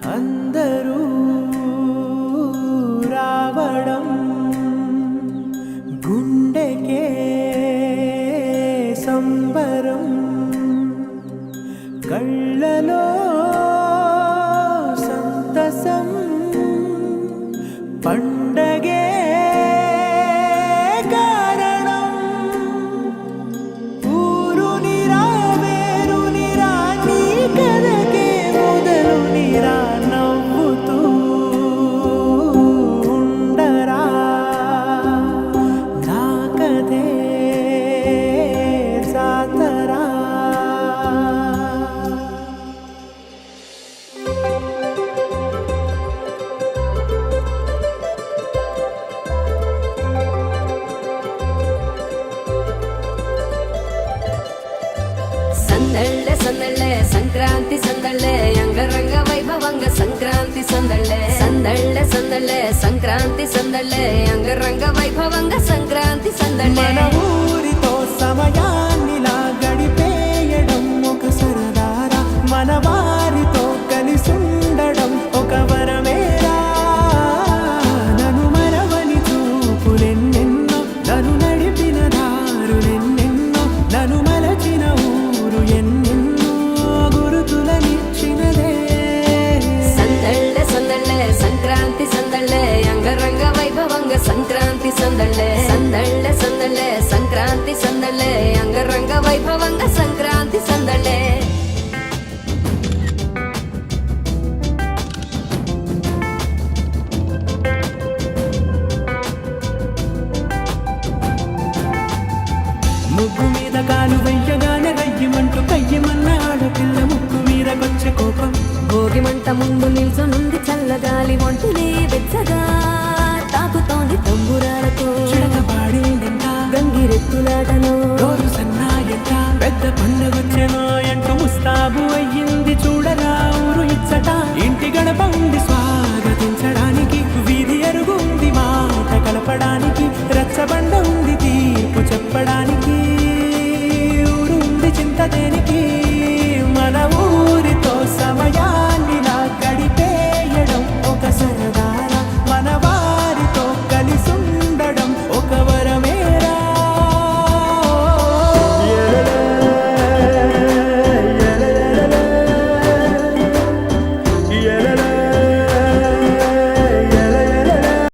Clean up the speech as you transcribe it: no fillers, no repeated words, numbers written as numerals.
అందరూ రావడం గుండెకే సంబరం కళ్ళలో సంతసం పండగే కారణం ఊరు నిరా వేరు నిరా నీ కథకే మొదలు నిరా నవ్వుతూ ఉండరా నా కథే జాతరా ಸಂದಳ್ಳೆ ಸಂದಳ್ಳೆ ಸಂಕ್ರಾಂತಿ ಸಂದಳ್ಳೆ ಅಂಗರಂಗ ವೈಭವಂಗ ಸಂಕ್ರಾಂತಿ ಸಂದಳ್ಳೆ ಸಂದಳ್ಳೆ ಸಂದಳ್ಳೆ ಸಂಕ್ರಾಂತಿ ಸಂದಳ್ಳೆ ಅಂಗರಂಗ ವೈಭವಂಗ ಸಂಕ್ರಾಂತಿ సందళ్ళే మన ఊరితో సమయాన్నిలా గడిపేయడం ఒక సరదారా మన వారితో కలిసుండడం ఒక వరమేరా నన్ను మరవని చూపులెన్నెన్నో నన్ను నడిపిన దారులెన్నెన్నో నన్ను మలచిన ఊరు ఎన్నెన్నో గురుతులనిచ్చినదే సందళ్ళే సందళ్ళే సంక్రాంతి సందళ్ళే అంగరంగ వైభవంగ సంక్రాంతి సందళ్ళే సందళ్ళే సందళ్ళే సంక్రాంతి సందళ్ళే అంగరంగ వైభవంగ సంక్రాంతి సందళ్ళే ముగ్గు మీద కాలు వెయ్యగానే రయ్యమంటూ కయ్యమన్న ఆడపిల్ల ముక్కు మీదకొచ్చే కోపం భోగి మంట ముందు నిల్చొనుంది చల్లగాలి ఒంటిని వెచ్చగా తాకుతోంది తంబురాలతో చిడకబాడిందంట గంగిరెత్తులాటలో రోజు సన్నాయంట పెద్ద పండగొచ్చెనో ఎంటూ ముస్తాబు అయ్యింది చూడరా ఊరు ఇచ్చట ఇంటి గడప ఉంది స్వాగతించడానికి వీధి అరుగుంది మాట కలపడానికి రచ్చబండ ఉంది తీర్పు చెప్పడానికి